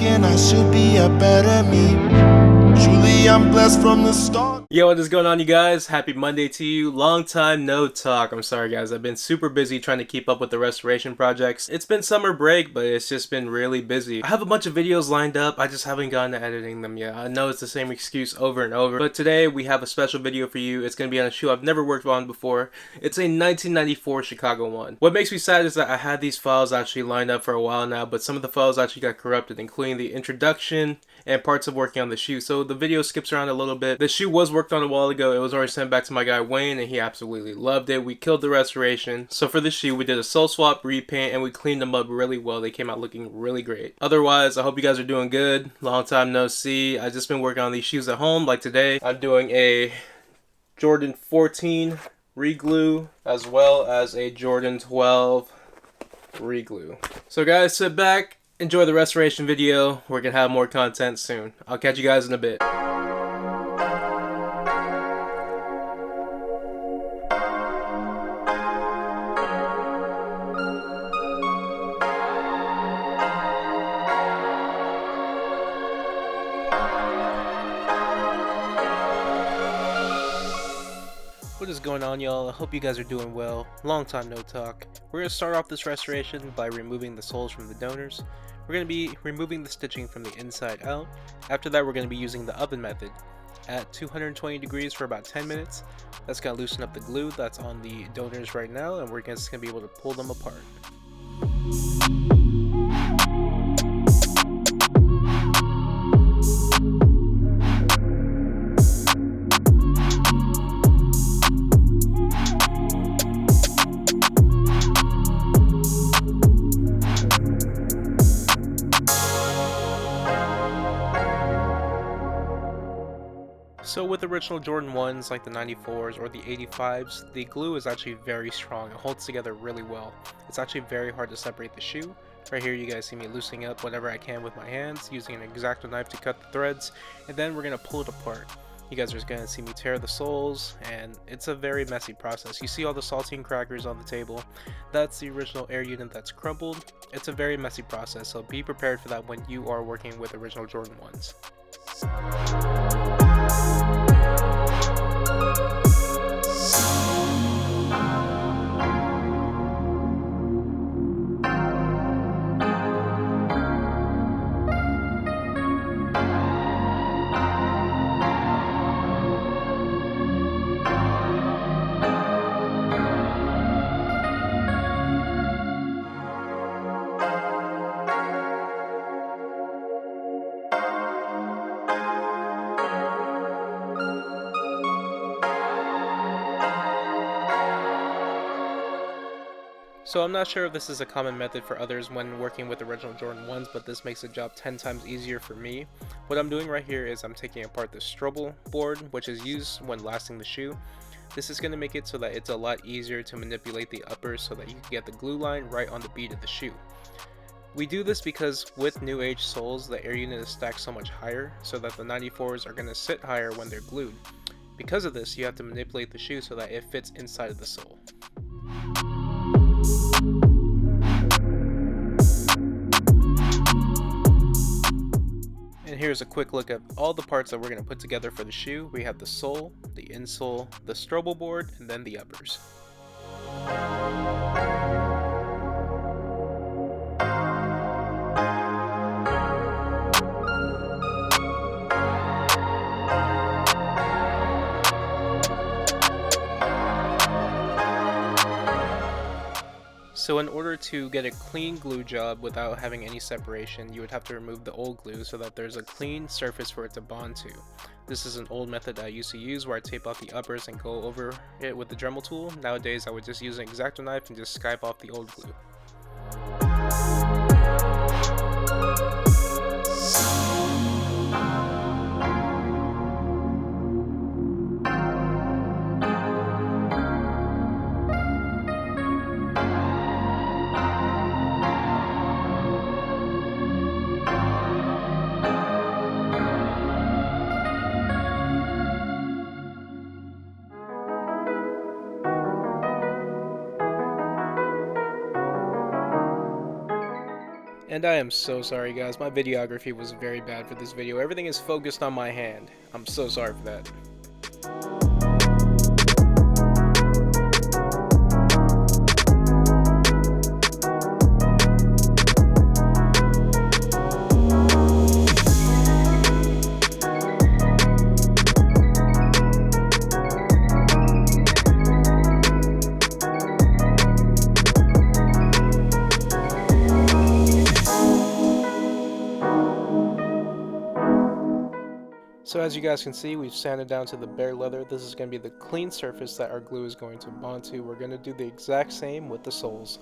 thinking I should be a better me. Truly I'm blessed from the start. Yo, what is going on, you guys? Happy Monday to you. Long time no talk. I'm sorry, guys. I've been super busy trying to keep up with the restoration projects. It's been summer break, but it's just been really busy. I have a bunch of videos lined up. I just haven't gotten to editing them yet. I know it's the same excuse over and over, but today we have a special video for you. It's going to be on a shoe I've never worked on before. It's a 1994 Chicago one. What makes me sad is that I had these files actually lined up for a while now, but some of the files actually got corrupted, including the introduction and parts of working on the shoe. So the video skips around a little bit. The shoe was worked on a while ago. It was already sent back to my guy Wayne, and he absolutely loved it. We killed the restoration. So for this shoe, we did a sole swap, repaint, and we cleaned them up really well. They came out looking really great. Otherwise, I hope you guys are doing good. Long time no see. I've just been working on these shoes at home. Like today, I'm doing a Jordan 14 reglue as well as a Jordan 12 reglue. So guys, sit back, enjoy the restoration video. We're gonna have more content soon. I'll catch you guys in a bit. What is going on, y'all? I hope you guys are doing well. Long time no talk. We're going to start off this restoration by removing the soles from the donors. We're going to be removing the stitching from the inside out. After that, we're going to be using the oven method at 220 degrees for about 10 minutes. That's going to loosen up the glue that's on the donors right now, and we're just going to be able to pull them apart. So with original Jordan 1s like the 94s or the 85s, the glue is actually very strong. It holds together really well. It's actually very hard to separate the shoe. Right here you guys see me loosening up whatever I can with my hands, using an X-Acto knife to cut the threads, and then we're going to pull it apart. You guys are going to see me tear the soles, and it's a very messy process. You see all the saltine crackers on the table. That's the original air unit that's crumpled. It's a very messy process, so be prepared for that when you are working with original Jordan 1s. So I'm not sure if this is a common method for others when working with original Jordan 1s, but this makes the job 10 times easier for me. What I'm doing right here is I'm taking apart the strobel board, which is used when lasting the shoe. This is going to make it so that it's a lot easier to manipulate the uppers so that you can get the glue line right on the bead of the shoe. We do this because with new age soles, the air unit is stacked so much higher, so that the 94s are going to sit higher when they're glued. Because of this, you have to manipulate the shoe so that it fits inside of the sole. And here's a quick look at all the parts that we're going to put together for the shoe. We have the sole, the insole, the strobel board, and then the uppers. So in order to get a clean glue job without having any separation, you would have to remove the old glue so that there's a clean surface for it to bond to. This is an old method that I used to use where I tape off the uppers and go over it with the Dremel tool. Nowadays I would just use an X-Acto knife and just skive off the old glue. And I am so sorry guys, my videography was very bad for this video. Everything is focused on my hand. I'm so sorry for that. So as you guys can see, we've sanded down to the bare leather. This is going to be the clean surface that our glue is going to bond to. We're going to do the exact same with the soles.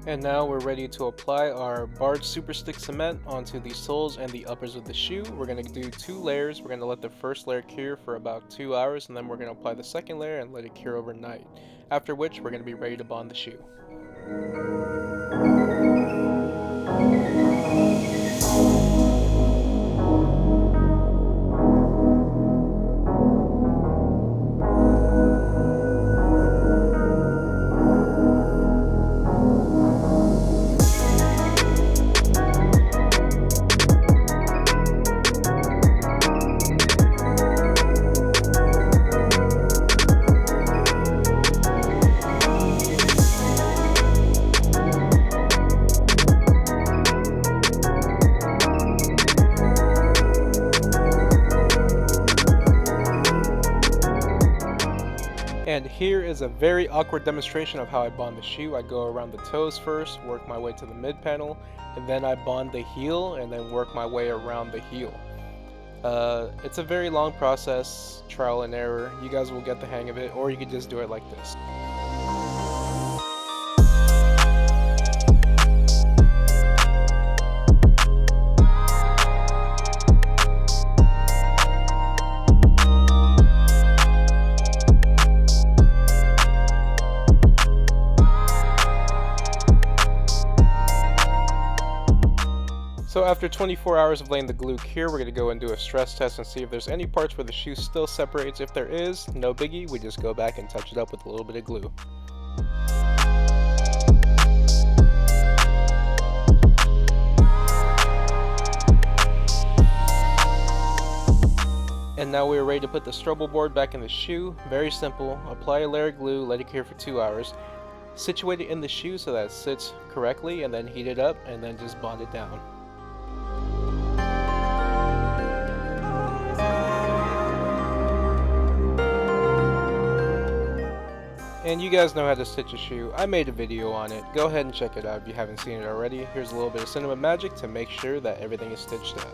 And now we're ready to apply our barred super stick cement onto the soles and the uppers of the shoe. We're going to do 2 layers. We're going to let the first layer cure for about 2 hours, and then we're going to apply the second layer and let it cure overnight. After which we're going to be ready to bond the shoe. And here is a very awkward demonstration of how I bond the shoe. I go around the toes first, work my way to the mid panel, and then I bond the heel and then work my way around the heel. It's a very long process, trial and error. You guys will get the hang of it, or you could just do it like this. So after 24 hours of letting the glue cure, we're going to go and do a stress test and see if there's any parts where the shoe still separates. If there is, no biggie, we just go back and touch it up with a little bit of glue. And now we are ready to put the strobo board back in the shoe. Very simple. Apply a layer of glue, let it cure for 2 hours. Situate it in the shoe so that it sits correctly, and then heat it up and then just bond it down. And you guys know how to stitch a shoe. I made a video on it. Go ahead and check it out if you haven't seen it already. Here's a little bit of cinema magic to make sure that everything is stitched out.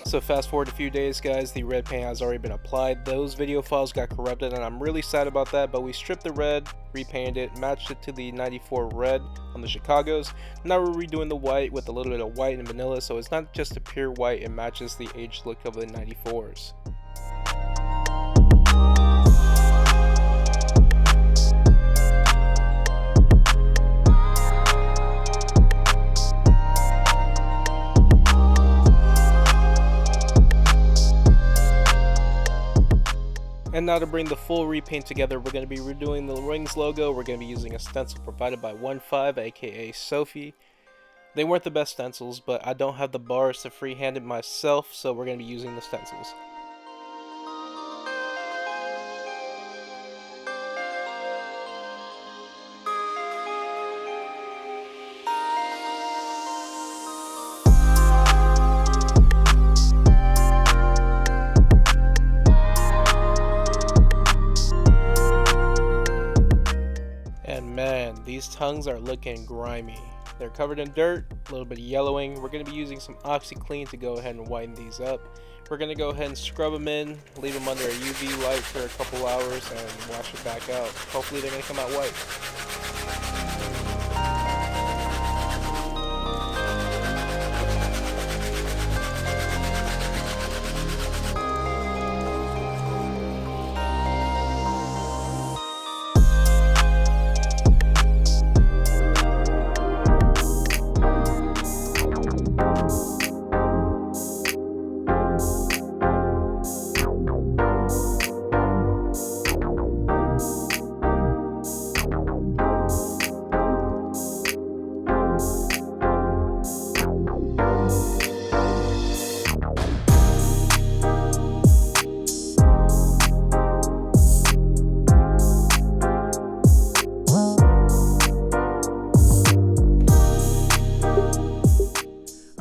So fast forward a few days guys, the red paint has already been applied. Those video files got corrupted and I'm really sad about that, but we stripped the red, repainted it, matched it to the 94 red on the Chicagos. Now we're redoing the white with a little bit of white and vanilla, so it's not just a pure white, it matches the aged look of the 94s. And now to bring the full repaint together, we're going to be redoing the Rings logo. We're going to be using a stencil provided by 15, aka Sophie. They weren't the best stencils, but I don't have the bars to freehand it myself, so we're going to be using the stencils. Man, these tongues are looking grimy. They're covered in dirt, a little bit of yellowing. We're going to be using some OxyClean to go ahead and whiten these up. We're going to go ahead and scrub them in, leave them under a UV light for a couple hours, and wash it back out. Hopefully they're going to come out white.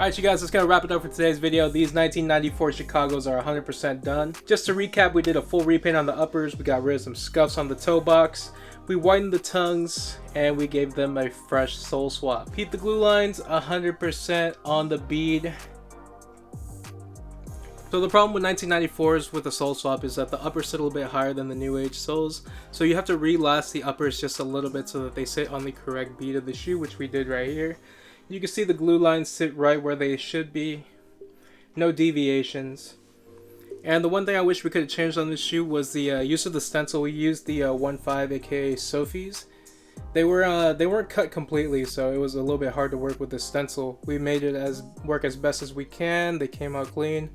Alright you guys, that's gonna wrap it up for today's video. These 1994 Chicagos are 100% done. Just to recap, we did a full repaint on the uppers, we got rid of some scuffs on the toe box, we whitened the tongues, and we gave them a fresh sole swap. Heat the glue lines 100% on the bead. So the problem with 1994s with the sole swap is that the uppers sit a little bit higher than the new age soles. So you have to relast the uppers just a little bit so that they sit on the correct bead of the shoe, which we did right here. You can see the glue lines sit right where they should be. No deviations. And the one thing I wish we could have changed on this shoe was the use of the stencil. We used the 1.5 aka Sophie's. They weren't cut completely, so it was a little bit hard to work with the stencil. We made it work as best as we can. They came out clean.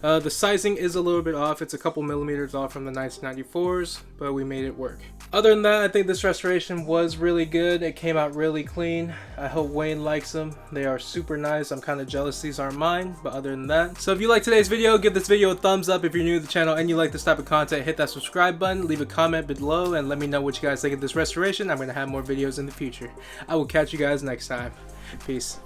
The sizing is a little bit off. It's a couple millimeters off from the 1994s, but we made it work. Other than that, I think this restoration was really good. It came out really clean. I hope Wayne likes them. They are super nice. I'm kind of jealous these aren't mine, but other than that. So if you like today's video, give this video a thumbs up. If you're new to the channel and you like this type of content, hit that subscribe button, leave a comment below, and let me know what you guys think of this restoration. I'm going to have more videos in the future. I will catch you guys next time. Peace.